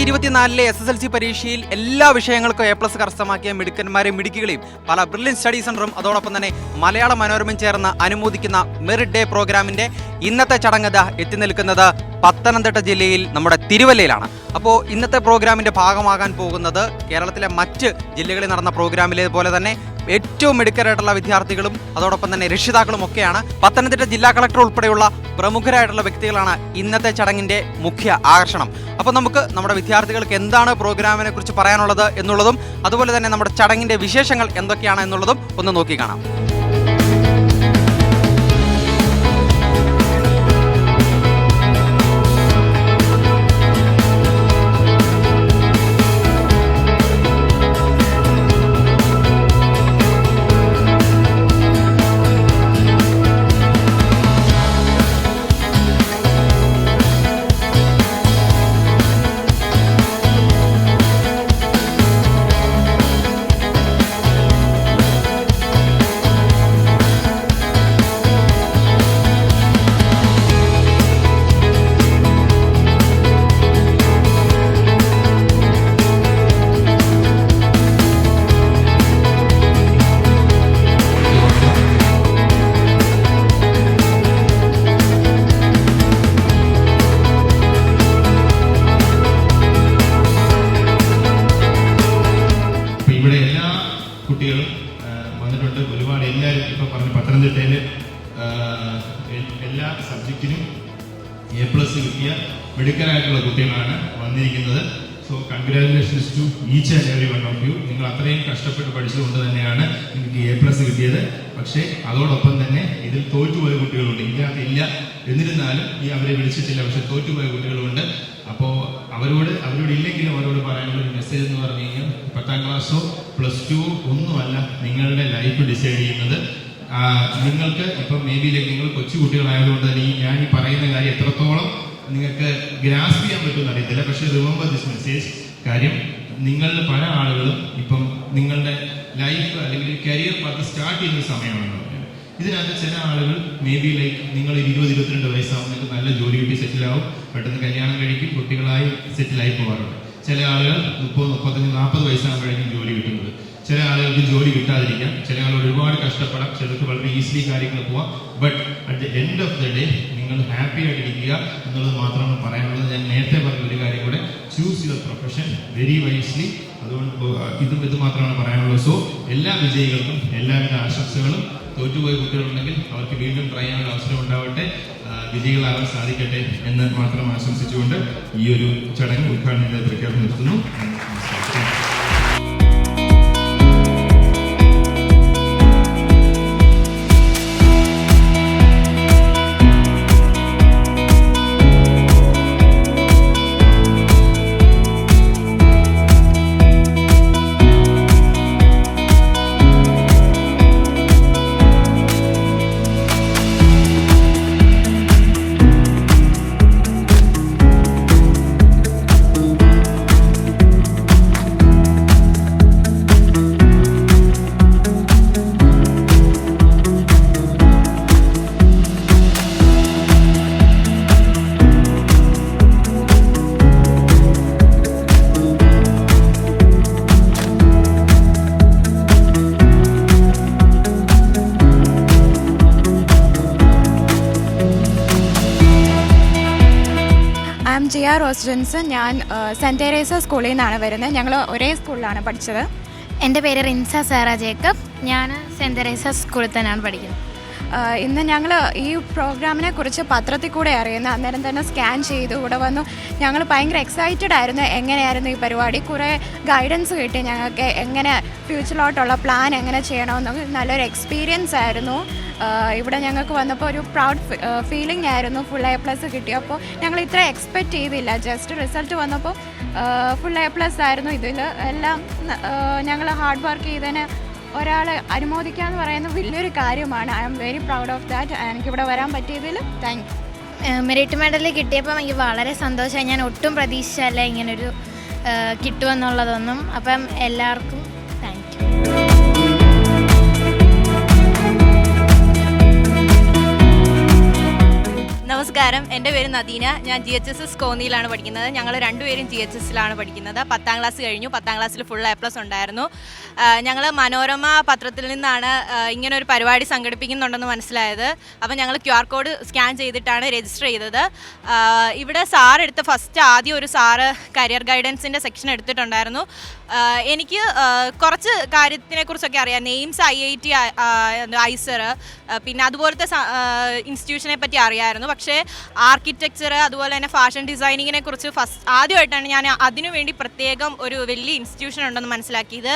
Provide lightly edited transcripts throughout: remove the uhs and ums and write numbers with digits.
2024 SSLC പരീക്ഷയിൽ എല്ലാ വിഷയങ്ങൾക്കും A+ കരസ്ഥമാക്കിയ മിടുക്കന്മാരെയും മിടുക്കികളെയും പല ബ്രില്യൻ സ്റ്റഡി സെന്ററും അതോടൊപ്പം തന്നെ മലയാള മനോരമയും ചേർന്ന് അനുമോദിക്കുന്ന മെറിറ്റ് ഡേ പ്രോഗ്രാമിന്റെ ഇന്നത്തെ ചടങ്ങ് എത്തി നിൽക്കുന്നത് പത്തനംതിട്ട ജില്ലയിൽ നമ്മുടെ തിരുവല്ലയിലാണ്. അപ്പോൾ ഇന്നത്തെ പ്രോഗ്രാമിന്റെ ഭാഗമാകാൻ പോകുന്നത് കേരളത്തിലെ മറ്റ് ജില്ലകളിൽ നടന്ന പ്രോഗ്രാമിലെ പോലെ തന്നെ ഏറ്റവും മിടുക്കരായിട്ടുള്ള വിദ്യാർത്ഥികളും അതോടൊപ്പം തന്നെ രക്ഷിതാക്കളും ഒക്കെയാണ്. പത്തനംതിട്ട ജില്ലാ കളക്ടർ ഉൾപ്പെടെയുള്ള പ്രമുഖരായിട്ടുള്ള വ്യക്തികളാണ് ഇന്നത്തെ ചടങ്ങിന്റെ മുഖ്യ ആകർഷണം. അപ്പോൾ നമുക്ക് നമ്മുടെ വിദ്യാർത്ഥികൾക്ക് എന്താണ് പ്രോഗ്രാമിനെ കുറിച്ച് പറയാനുള്ളത് എന്നുള്ളതും അതുപോലെ തന്നെ നമ്മുടെ ചടങ്ങിന്റെ വിശേഷങ്ങൾ എന്തൊക്കെയാണ് എന്നുള്ളതും ഒന്ന് നോക്കി കാണാം. കുട്ടികളും വന്നിട്ടുണ്ട്. ഒരുപാട് എല്ലാവരും ഇപ്പം പറഞ്ഞു പത്തനംതിട്ടയിൽ എല്ലാ സബ്ജക്റ്റിനും A+ കിട്ടിയ മിടുക്കരായിട്ടുള്ള കുട്ടികളാണ് വന്നിരിക്കുന്നത്. So congratulations to each and every one of you. നിങ്ങൾ അത്രയും കഷ്ടപ്പെട്ട് പഠിച്ചതുകൊണ്ട് തന്നെയാണ് നിങ്ങൾക്ക് A+ കിട്ടിയത്. പക്ഷേ അതോടൊപ്പം തന്നെ ഇതിൽ തോറ്റുപോയ കുട്ടികളുണ്ട്. ഇതിനകത്ത് ഇല്ല എന്നിരുന്നാലും അവരെ വിളിച്ചിട്ടില്ല, പക്ഷെ തോറ്റുപോയ കുട്ടികളുണ്ട്. അപ്പോൾ അവരോട് ഇല്ലെങ്കിലും അവരോട് പറയാനുള്ള ഒരു മെസ്സേജ് എന്ന് പറഞ്ഞു കഴിഞ്ഞാൽ 10ാം ക്ലാസ്സോ +2 ഒന്നുമല്ല നിങ്ങളുടെ ലൈഫ് ഡിസൈഡ് ചെയ്യുന്നത്. നിങ്ങൾക്ക് ഇപ്പം മേ ബി നിങ്ങൾ കൊച്ചു കുട്ടികളായതുകൊണ്ട് തന്നെ ഞാൻ ഈ പറയുന്ന കാര്യം എത്രത്തോളം നിങ്ങൾക്ക് ഗ്രാസ്പ് ചെയ്യാൻ പറ്റുമെന്ന് അറിയത്തില്ല. പക്ഷേ റിമെമ്പർ ദിസ് മെസ്സേജ്. കാര്യം നിങ്ങളുടെ പല ആളുകളും ഇപ്പം നിങ്ങളുടെ ലൈഫ് അല്ലെങ്കിൽ കരിയർ പാത്ത് സ്റ്റാർട്ട് ചെയ്യുന്ന സമയമാണെന്ന് പറഞ്ഞത്. ഇതിനകത്ത് ചില ആളുകൾ മേ ബി നിങ്ങൾ 20-22 വയസ്സാകുമ്പോൾ നിങ്ങൾക്ക് നല്ല ജോലി കിട്ടി സെറ്റിലാവും, പെട്ടെന്ന് കല്യാണം കഴിക്കും, കുട്ടികളായി സെറ്റിലായി പോകാറുണ്ട്. ചില ആളുകൾ 30, 35, 40 വയസ്സാകുമ്പോഴേക്കും ജോലി കിട്ടുന്നത്. ചില ആളുകൾക്ക് ജോലി കിട്ടാതിരിക്കാം, ചില ആളുകൾ ഒരുപാട് കഷ്ടപ്പെടാം, ചിലർക്ക് വളരെ ഈസിലി കാര്യങ്ങൾ പോവാം. But at the end of the day നിങ്ങൾ ഹാപ്പി ആയിട്ടിരിക്കുക എന്നുള്ളത് മാത്രമാണ് പറയാനുള്ളത്. ഞാൻ നേരത്തെ പറഞ്ഞ ഒരു കാര്യം കൂടെ, choose your profession very wisely. അതുകൊണ്ട് ഇത് മാത്രമാണ് പറയാനുള്ളത്. സോ എല്ലാ വിജയികൾക്കും എല്ലാവിധ ആശംസകളും. തോറ്റുപോയ കുട്ടികളുണ്ടെങ്കിൽ അവർക്ക് വീണ്ടും ട്രൈ ചെയ്യാൻ അവസരം ഉണ്ടാവട്ടെ, വിജയികളാവാൻ സാധിക്കട്ടെ എന്ന് മാത്രം ആശംസിച്ചുകൊണ്ട് ഈ ഒരു ചടങ്ങ് ഉദ്ഘാടനം പ്രഖ്യാപനം നിർത്തുന്നു. Jiya Rose Johnson. ഞാൻ സെൻറ് തെരേസ സ്കൂളിൽ നിന്നാണ് വരുന്നത്. ഞങ്ങൾ ഒരേ സ്കൂളിലാണ് പഠിച്ചത്. എൻ്റെ പേര് റിൻസ സാറ ജേക്കബ്. ഞാൻ സെൻറ് തെരേസ സ്കൂളിൽ തന്നെയാണ് പഠിക്കുന്നത്. ഇന്ന് ഞങ്ങൾ ഈ പ്രോഗ്രാമിനെ കുറിച്ച് പത്രത്തിൽ കൂടെ അറിയുന്നു. അന്നേരം തന്നെ സ്കാൻ ചെയ്തു ഇവിടെ വന്നു. ഞങ്ങൾ ഭയങ്കര എക്സൈറ്റഡ് ആയിരുന്നു. എങ്ങനെയായിരുന്നു ഈ പരിപാടി, കുറേ ഗൈഡൻസ് കിട്ടി ഞങ്ങൾക്ക്, എങ്ങനെ ഫ്യൂച്ചറിലോട്ടുള്ള പ്ലാൻ എങ്ങനെ ചെയ്യണമെന്നൊക്കെ. നല്ലൊരു എക്സ്പീരിയൻസ് ആയിരുന്നു. ഇവിടെ ഞങ്ങൾക്ക് വന്നപ്പോൾ ഒരു പ്രൗഡ് ഫീലിംഗ് ആയിരുന്നു. ഫുൾ A+ കിട്ടിയപ്പോൾ ഞങ്ങൾ ഇത്ര എക്സ്പെക്റ്റ് ചെയ്തില്ല. ജസ്റ്റ് റിസൾട്ട് വന്നപ്പോൾ ഫുൾ A+ ആയിരുന്നു. ഇതിൽ എല്ലാം ഞങ്ങൾ ഹാർഡ് വർക്ക് ചെയ്തതിന് ഒരാളെ അനുമോദിക്കുക എന്ന് പറയുന്നത് വലിയൊരു കാര്യമാണ്. I am very proud of that. എനിക്കിവിടെ വരാൻ പറ്റിയതിൽ താങ്ക് യു. മെറിറ്റ് മെഡൽ കിട്ടിയപ്പോൾ എനിക്ക് വളരെ സന്തോഷമായി. ഞാൻ ഒട്ടും പ്രതീക്ഷിച്ചല്ല ഇങ്ങനൊരു കിട്ടുമെന്നുള്ളതൊന്നും. അപ്പം എല്ലാവർക്കും താങ്ക് യു. നമസ്കാരം, എൻ്റെ പേര് നദീന. ഞാൻ GHSS കോന്നിയിലാണ് പഠിക്കുന്നത്. ഞങ്ങൾ രണ്ടുപേരും GHSലാണ് പഠിക്കുന്നത്. 10ാം ക്ലാസ് കഴിഞ്ഞു. 10ാം ക്ലാസ്സിൽ ഫുൾ A+ ഉണ്ടായിരുന്നു. ഞങ്ങൾ മനോരമ പത്രത്തിൽ നിന്നാണ് ഇങ്ങനെ ഒരു പരിപാടി സംഘടിപ്പിക്കുന്നുണ്ടെന്ന് മനസ്സിലായത്. അപ്പോൾ ഞങ്ങൾ QR കോഡ് സ്കാൻ ചെയ്തിട്ടാണ് രജിസ്റ്റർ ചെയ്തത്. ഇവിടെ എടുത്ത ആദ്യം ഒരു സാറ് കരിയർ ഗൈഡൻസിൻ്റെ സെക്ഷൻ എടുത്തിട്ടുണ്ടായിരുന്നു. എനിക്ക് കുറച്ച് കാര്യത്തിനെക്കുറിച്ചൊക്കെ അറിയാം. നെയിംസ് IIT ഐസർ പിന്നെ അതുപോലത്തെ ഇൻസ്റ്റിറ്റ്യൂഷനെ പറ്റി അറിയാമായിരുന്നു. പക്ഷേ ആർക്കിടെക്ചർ അതുപോലെ തന്നെ ഫാഷൻ ഡിസൈനിങ്ങിനെ കുറിച്ച് ആദ്യമായിട്ടാണ് ഞാൻ അതിനുവേണ്ടി പ്രത്യേകം ഒരു വലിയ ഇൻസ്റ്റിറ്റ്യൂഷൻ ഉണ്ടെന്ന് മനസ്സിലാക്കിയത്.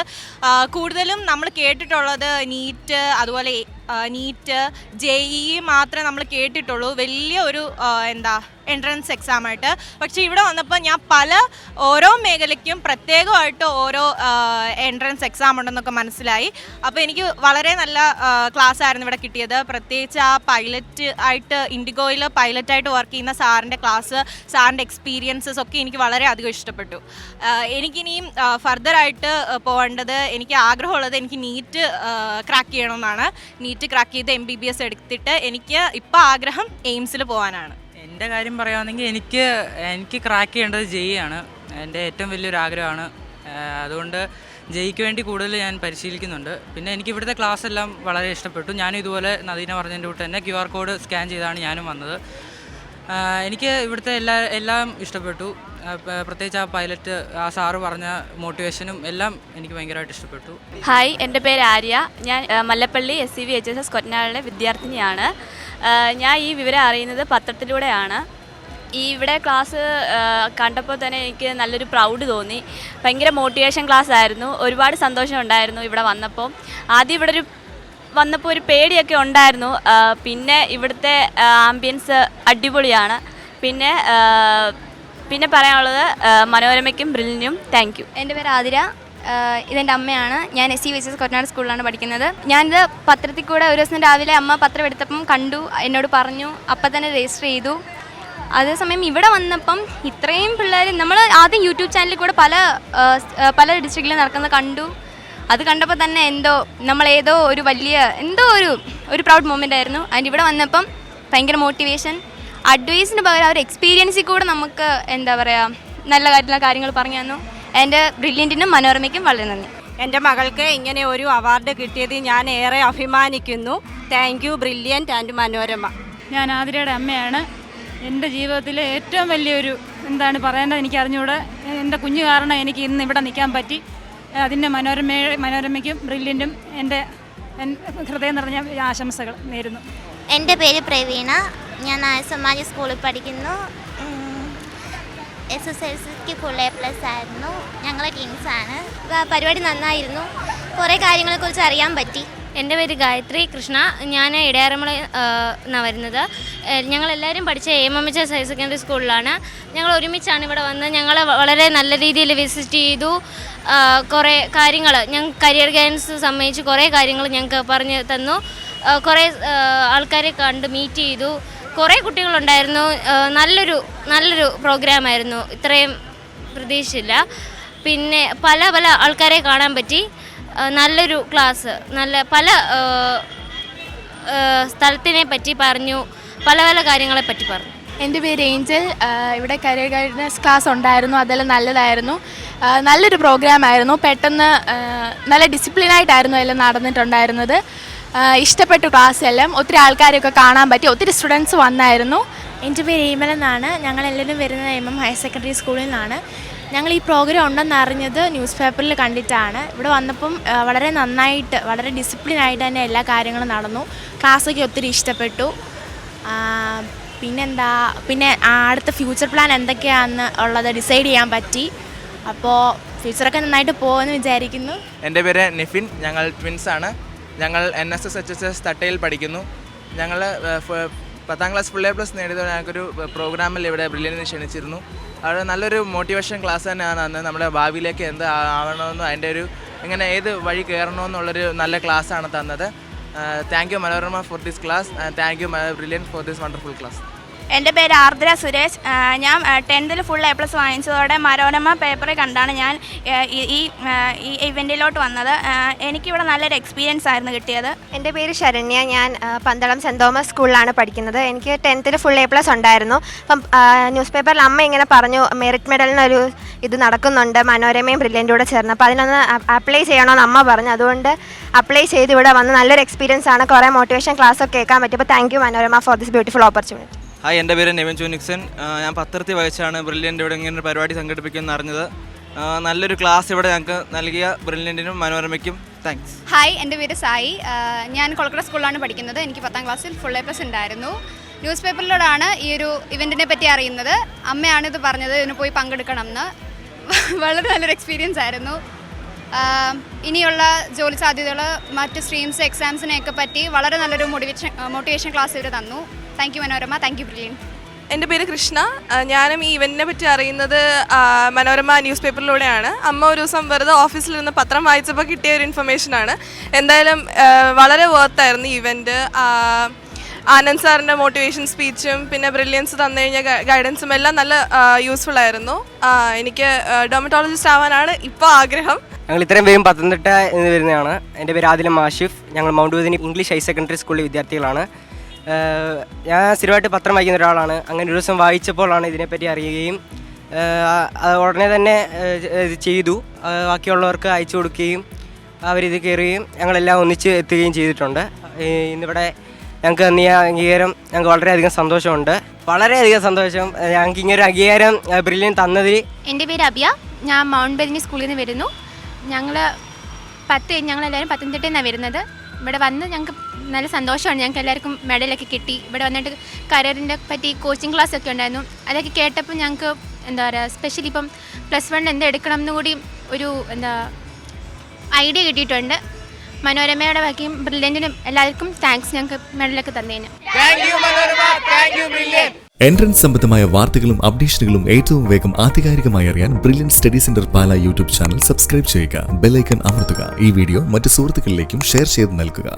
കൂടുതലും നമ്മൾ കേട്ടിട്ടുള്ളത് നീറ്റ്, അതുപോലെ നീറ്റ്, JEE മാത്രമേ നമ്മൾ കേട്ടിട്ടുള്ളൂ വലിയ ഒരു എൻട്രൻസ് എക്സാമായിട്ട്. പക്ഷേ ഇവിടെ വന്നപ്പോൾ ഞാൻ ഓരോ മേഖലയ്ക്കും പ്രത്യേകമായിട്ട് ഓരോ എൻട്രൻസ് എക്സാം ഉണ്ടെന്നൊക്കെ മനസ്സിലായി. അപ്പോൾ എനിക്ക് വളരെ നല്ല ക്ലാസ് ആയിരുന്നു ഇവിടെ കിട്ടിയത്. പ്രത്യേകിച്ച് ആ പൈലറ്റ് ആയിട്ട് ഇൻഡിഗോയിൽ പൈലറ്റായിട്ട് വർക്ക് ചെയ്യുന്ന സാറിൻ്റെ ക്ലാസ്, സാറിൻ്റെ എക്സ്പീരിയൻസസ് ഒക്കെ എനിക്ക് വളരെ അധികം ഇഷ്ടപ്പെട്ടു. എനിക്കിനിയും ഫർദറായിട്ട് പോകേണ്ടത്, എനിക്ക് ആഗ്രഹമുള്ളത് എനിക്ക് നീറ്റ് ക്രാക്ക് ചെയ്യണമെന്നാണ്. നീറ്റ് ക്രാക്ക് ചെയ്ത് MBBS എടുത്തിട്ട് എനിക്ക് ഇപ്പോൾ ആഗ്രഹം എയിംസിൽ പോകാനാണ്. എൻ്റെ കാര്യം പറയുകയാണെങ്കിൽ എനിക്ക് ക്രാക്ക് ചെയ്യേണ്ടത് JEE ആണ്. എൻ്റെ ഏറ്റവും വലിയൊരു ആഗ്രഹമാണ്. അതുകൊണ്ട് JEEക്ക് വേണ്ടി കൂടുതൽ ഞാൻ പരിശീലിക്കുന്നുണ്ട്. പിന്നെ എനിക്ക് ഇവിടുത്തെ ക്ലാസ് എല്ലാം വളരെ ഇഷ്ടപ്പെട്ടു. ഞാനും ഇതുപോലെ നദീന പറഞ്ഞതിൻ്റെ കൂട്ട് തന്നെ QR കോഡ് സ്കാൻ ചെയ്താണ് ഞാനും വന്നത്. എനിക്ക് ഇവിടുത്തെ എല്ലാം ഇഷ്ടപ്പെട്ടു. പ്രത്യേകിച്ച് ആ പൈലറ്റ്, ആ സാറ് പറഞ്ഞ മോട്ടിവേഷനും എല്ലാം എനിക്ക് ഭയങ്കരമായിട്ട് ഇഷ്ടപ്പെട്ടു. ഹായ്, എൻ്റെ പേര് ആര്യ. ഞാൻ മല്ലപ്പള്ളി SCV HSS കൊറ്റനാടിലെ വിദ്യാർത്ഥിനിയാണ്. ഞാൻ ഈ വിവരം അറിയുന്നത് പത്രത്തിലൂടെയാണ്. ഇവിടെ ക്ലാസ് കണ്ടപ്പോൾ തന്നെ എനിക്ക് നല്ലൊരു പ്രൗഡ് തോന്നി. ഭയങ്കര മോട്ടിവേഷൻ ക്ലാസ് ആയിരുന്നു. ഒരുപാട് സന്തോഷം ഉണ്ടായിരുന്നു ഇവിടെ വന്നപ്പോൾ. ആദ്യം ഇവിടെ വന്നപ്പോൾ ഒരു പേടിയൊക്കെ ഉണ്ടായിരുന്നു. പിന്നെ ഇവിടുത്തെ ആംബിയൻസ് അടിപൊളിയാണ്. പിന്നെ പറയാനുള്ളത് മനോരമയ്ക്കും ബ്രില്ലിനും താങ്ക് യു. എൻ്റെ പേര് ആതിര. ഇതെൻ്റെ അമ്മയാണ്. ഞാൻ SCV HSS കൊറ്റനാട് സ്കൂളിലാണ് പഠിക്കുന്നത്. ഞാനിത് പത്രത്തിൽ കൂടെ ഒരു ദിവസം രാവിലെ അമ്മ പത്രം എടുത്തപ്പം കണ്ടു, എന്നോട് പറഞ്ഞു, അപ്പം തന്നെ രജിസ്റ്റർ ചെയ്തു. അതേസമയം ഇവിടെ വന്നപ്പം ഇത്രയും പിള്ളേർ, നമ്മൾ ആദ്യം യൂട്യൂബ് ചാനലിൽ കൂടെ പല ഡിസ്ട്രിക്റ്റിൽ നടക്കുന്നത് കണ്ടു. അത് കണ്ടപ്പോൾ തന്നെ നമ്മളേതോ ഒരു വലിയ ഒരു പ്രൗഡ് മൊമെൻ്റ് ആയിരുന്നു. ആൻഡ് ഇവിടെ വന്നപ്പം ഭയങ്കര മോട്ടിവേഷൻ, അഡ്വൈസിന് പകരം ഒരു എക്സ്പീരിയൻസിൽ കൂടെ നമുക്ക് നല്ല കാര്യങ്ങൾ പറഞ്ഞു തന്നു. എൻ്റെ ബ്രില്യൻറ്റിനും മനോരമയ്ക്കും വളരെ നന്ദി. എൻ്റെ മകൾക്ക് ഇങ്ങനെ ഒരു അവാർഡ് കിട്ടിയത് ഞാൻ ഏറെ അഭിമാനിക്കുന്നു. Thank you brilliant and Manorama. ഞാൻ ആതിരയുടെ അമ്മയാണ്. എൻ്റെ ജീവിതത്തിലെ ഏറ്റവും വലിയൊരു പറയേണ്ടത് എനിക്ക് അറിഞ്ഞുകൂടെ. എൻ്റെ കുഞ്ഞു കാരണം എനിക്ക് ഇന്ന് ഇവിടെ നിൽക്കാൻ പറ്റി. അതിൻ്റെ മനോരമയ്ക്കും ബ്രില്യൻറ്റും എൻ്റെ ഹൃദയം നിറഞ്ഞ ആശംസകൾ നേരുന്നു. എൻ്റെ പേര് പ്രവീണ. ഞാൻ നായസമാജ സ്കൂളിൽ പഠിക്കുന്നു. SSLCക്ക് ഫുൾ A+ ആയിരുന്നു. ഞങ്ങൾ ടീംസാണ്. പരിപാടി നന്നായിരുന്നു. കുറേ കാര്യങ്ങളെക്കുറിച്ച് അറിയാൻ പറ്റി. എൻ്റെ പേര് ഗായത്രി കൃഷ്ണ. ഞാൻ ഇടയാറന്മുള എന്നാണ് വരുന്നത്. ഞങ്ങളെല്ലാവരും പഠിച്ച AMMHS ഹയർ സെക്കൻഡറി സ്കൂളിലാണ്. ഞങ്ങൾ ഒരുമിച്ചാണ് ഇവിടെ വന്ന് ഞങ്ങൾ വളരെ നല്ല രീതിയിൽ വിസിറ്റ് ചെയ്തു. കുറേ കാര്യങ്ങൾ കരിയർ ഗൈഡൻസ് സംബന്ധിച്ച് കുറേ കാര്യങ്ങൾ ഞങ്ങൾക്ക് പറഞ്ഞു തന്നു. കുറേ ആൾക്കാരെ കണ്ട് മീറ്റ് ചെയ്തു. കുറേ കുട്ടികളുണ്ടായിരുന്നു. നല്ലൊരു പ്രോഗ്രാമായിരുന്നു. ഇത്രയും പ്രതീക്ഷിച്ചില്ല. പിന്നെ പല ആൾക്കാരെ കാണാൻ പറ്റി. നല്ലൊരു ക്ലാസ്, പല സ്ഥലത്തിനെ പറ്റി പറഞ്ഞു, പല കാര്യങ്ങളെപ്പറ്റി പറഞ്ഞു. എൻ്റെ പേര് ഏഞ്ചൽ. ഇവിടെ കരിയർ ഗൈഡൻസ് ക്ലാസ് ഉണ്ടായിരുന്നു. അതെല്ലാം നല്ലതായിരുന്നു. നല്ലൊരു പ്രോഗ്രാമായിരുന്നു. പെട്ടെന്ന് നല്ല ഡിസിപ്ലിനായിട്ടായിരുന്നു എല്ലാം നടന്നിട്ടുണ്ടായിരുന്നത്. ഇഷ്ടപ്പെട്ടു ക്ലാസ് എല്ലാം. ഒത്തിരി ആൾക്കാരെയൊക്കെ കാണാൻ പറ്റി. ഒത്തിരി സ്റ്റുഡൻസ് വന്നായിരുന്നു. എൻ്റെ പേര് ഏമൽ എന്നാണ്. ഞങ്ങളെല്ലാവരും വരുന്നത് MM ഹയർ സെക്കൻഡറി സ്കൂളിൽ നിന്നാണ്. ഞങ്ങൾ ഈ പ്രോഗ്രാം ഉണ്ടെന്ന് അറിഞ്ഞത് ന്യൂസ് പേപ്പറിൽ കണ്ടിട്ടാണ്. ഇവിടെ വന്നപ്പം വളരെ നന്നായിട്ട്, വളരെ ഡിസിപ്ലിനായിട്ട് തന്നെ എല്ലാ കാര്യങ്ങളും നടന്നു. ക്ലാസ്സൊക്കെ ഒത്തിരി ഇഷ്ടപ്പെട്ടു. പിന്നെ അടുത്ത ഫ്യൂച്ചർ പ്ലാൻ എന്തൊക്കെയാണെന്ന് ഉള്ളത് ഡിസൈഡ് ചെയ്യാൻ പറ്റി. അപ്പോൾ ഫ്യൂച്ചറൊക്കെ നന്നായിട്ട് പോകുമെന്ന് വിചാരിക്കുന്നു. എൻ്റെ പേര് നിഫിൻ. ഞങ്ങൾ ട്വിൻസാണ്. ഞങ്ങൾ NSS HSS തട്ടയിൽ പഠിക്കുന്നു. ഞങ്ങൾ 10ാം ക്ലാസ് ഫുൾ A+ നേടിയത് ഞങ്ങൾക്കൊരു പ്രോഗ്രാമിൽ ഇവിടെ ബ്രില്യൻറ്റിന് ക്ഷണിച്ചിരുന്നു. അത് നല്ലൊരു മോട്ടിവേഷൻ ക്ലാസ് തന്നെയാണ്. അന്ന് നമ്മുടെ ഭാവിയിലേക്ക് എന്ത് ആവണമെന്നും അതിൻ്റെ എങ്ങനെ ഏത് വഴി കയറണമെന്നുള്ളൊരു നല്ല ക്ലാസ്സാണ് തന്നത്. Thank you Manorama for this class. Thank you brilliant for this wonderful class. എൻ്റെ പേര് ആർദ്ര സുരേഷ്. ഞാൻ 10th ഫുൾ A+ വാങ്ങിച്ചതോടെ മനോരമ പേപ്പറിൽ കണ്ടാണ് ഞാൻ ഈ ഇവൻറ്റിലോട്ട് വന്നത്. എനിക്കിവിടെ നല്ലൊരു എക്സ്പീരിയൻസ് ആയിരുന്നു കിട്ടിയത്. എൻ്റെ പേര് ശരണ്യ. ഞാൻ പന്തളം സെൻറ് തോമസ് സ്കൂളിലാണ് പഠിക്കുന്നത്. എനിക്ക് 10th ഫുൾ A+ ഉണ്ടായിരുന്നു. അപ്പം ന്യൂസ് പേപ്പറിൽ അമ്മ ഇങ്ങനെ പറഞ്ഞു മെറിറ്റ് മെഡലിനൊരു ഇത് നടക്കുന്നുണ്ട് മനോരമയും ബ്രില്യൻ്റും കൂടെ ചേർന്ന്. അപ്പോൾ അതിനൊന്ന് അപ്ലൈ ചെയ്യണമെന്ന് അമ്മ പറഞ്ഞു. അതുകൊണ്ട് അപ്ലൈ ചെയ്ത് ഇവിടെ വന്ന് നല്ലൊരു എക്സ്പീരിയൻസ് ആണ്. കുറേ മോട്ടിവേഷൻ ക്ലാസ് ഒക്കെ കേൾക്കാൻ പറ്റും. അപ്പോൾ thank you Manorama for this beautiful opportunity. Hi, എൻ്റെ പേര് നെവിൻ ജോനിക്സൺ. ഞാൻ പത്രത്തിൽ വായിച്ചാണ് ബ്രില്യൻ്റ് ഇവിടെ ഇങ്ങനെ ഒരു പരിപാടി സംഘടിപ്പിക്കുമെന്ന് അറിഞ്ഞത്. നല്ലൊരു ക്ലാസ് ഇവിടെ ഞങ്ങൾക്ക് നൽകിയ ബ്രില്യൻറ്റിനും മനോരമയ്ക്കും താങ്ക്സ്. ഹായ്, എൻ്റെ പേര് സായി. ഞാൻ കൊളക്കട സ്കൂളിലാണ് പഠിക്കുന്നത്. എനിക്ക് 10th ക്ലാസ്സിൽ ഫുൾ A+ ഉണ്ടായിരുന്നു. ന്യൂസ് പേപ്പറിലൂടെയാണ് ഈ ഒരു ഇവൻറ്റിനെ പറ്റി അറിയുന്നത്. അമ്മയാണ് ഇത് പറഞ്ഞത് ഇതിന് പോയി പങ്കെടുക്കണം എന്ന്. വളരെ നല്ലൊരു എക്സ്പീരിയൻസ് ആയിരുന്നു. ഇനിയുള്ള ജോലി സാധ്യതകൾ, മറ്റ് സ്ട്രീംസ്, എക്സാംസിനെയൊക്കെ പറ്റി വളരെ നല്ലൊരു മോട്ടിവേഷൻ ക്ലാസ് ഇവർ തന്നു. Thank you Manorama, thank you brilliant. എൻ്റെ പേര് കൃഷ്ണ. ഞാനും ഈ ഇവൻറ്റിനെ പറ്റി അറിയുന്നത് മനോരമ ന്യൂസ് പേപ്പറിലൂടെയാണ്. അമ്മ ഒരു ദിവസം വെറുതെ ഓഫീസിലിരുന്ന് പത്രം വായിച്ചപ്പോൾ കിട്ടിയ ഒരു ഇൻഫർമേഷനാണ്. എന്തായാലും വളരെ വർത്തായിരുന്നു ഈ ഇവൻറ്റ്. ആനന്ദ് സാറിൻ്റെ മോട്ടിവേഷൻ സ്പീച്ചും പിന്നെ ബ്രില്യൻസ് തന്നു കഴിഞ്ഞ ഗൈഡൻസും എല്ലാം നല്ല യൂസ്ഫുൾ ആയിരുന്നു. എനിക്ക് ഡെർമറ്റോളജിസ്റ്റ് ആവാനാണ് ഇപ്പോൾ ആഗ്രഹം. ഞങ്ങൾ ഇത്രയും പേരും പത്തനംതിട്ട എന്ന് വരുന്നതാണ്. എൻ്റെ പേര് ആദിലം ആഷിഫ്. ഞങ്ങൾ മൗണ്ട് വേദിനി ഇംഗ്ലീഷ് ഹയർ സെക്കൻഡറി സ്കൂളിലെ വിദ്യാർത്ഥികളാണ്. ഞാൻ സ്ഥിരമായിട്ട് പത്രം വായിക്കുന്ന ഒരാളാണ്. അങ്ങനെ ഒരു ദിവസം വായിച്ചപ്പോഴാണ് ഇതിനെപ്പറ്റി അറിയുകയും ഉടനെ തന്നെ ഇത് ചെയ്തു. ബാക്കിയുള്ളവർക്ക് അയച്ചു കൊടുക്കുകയും അവരിത് കയറുകയും ഞങ്ങളെല്ലാം ഒന്നിച്ച് എത്തുകയും ചെയ്തിട്ടുണ്ട്. ഇന്നിവിടെ ഞങ്ങൾക്ക് തന്നിയ അംഗീകാരം ഞങ്ങൾക്ക് വളരെയധികം സന്തോഷമുണ്ട്. വളരെയധികം സന്തോഷം ഞങ്ങൾക്ക് ഇങ്ങനെ ഒരു അംഗീകാരം ബ്രില്യൻ തന്നതിൽ. എൻ്റെ പേര് അബിയ. ഞാൻ മൗണ്ട് ബെദിനി സ്കൂളിൽ നിന്ന് വരുന്നു. ഞങ്ങളെല്ലാവരും പത്തനംതിട്ടയിൽ നിന്നാണ് വരുന്നത്. ഇവിടെ വന്ന് ഞങ്ങൾക്ക് നല്ല സന്തോഷമാണ്. ഞങ്ങൾക്ക് എല്ലാവർക്കും മെഡലൊക്കെ കിട്ടി. ഇവിടെ വന്നിട്ട് കരിയറിൻ്റെ പറ്റി കോച്ചിങ് ക്ലാസ്സൊക്കെ ഉണ്ടായിരുന്നു. അതൊക്കെ കേട്ടപ്പോൾ ഞങ്ങൾക്ക് എന്താ പറയുക, സ്പെഷ്യലി ഇപ്പം +1 എന്ത് എടുക്കണം എന്ന് കൂടി ഒരു ഐഡിയ കിട്ടിയിട്ടുണ്ട്. മനോരമയുടെ ബാക്കിയും ബ്രില്യൻറ്റിനും എല്ലാവർക്കും താങ്ക്സ് ഞങ്ങൾക്ക് മെഡലൊക്കെ തന്നതിന്. എൻട്രൻസ് സംബന്ധമായ വാർത്തകളും അപ്ഡേഷനുകളും ഏറ്റവും വേഗം ആധികാരികമായി അറിയാൻ ബ്രില്യൻ സ്റ്റഡി സെന്റർ പാല യൂട്യൂബ് ചാനൽ സബ്സ്ക്രൈബ് ചെയ്യുക. ബെൽ ഐക്കൺ അമർത്തുക. ഈ വീഡിയോ മറ്റ് സുഹൃത്തുക്കളിലേക്കും ഷെയർ ചെയ്ത് നൽകുക.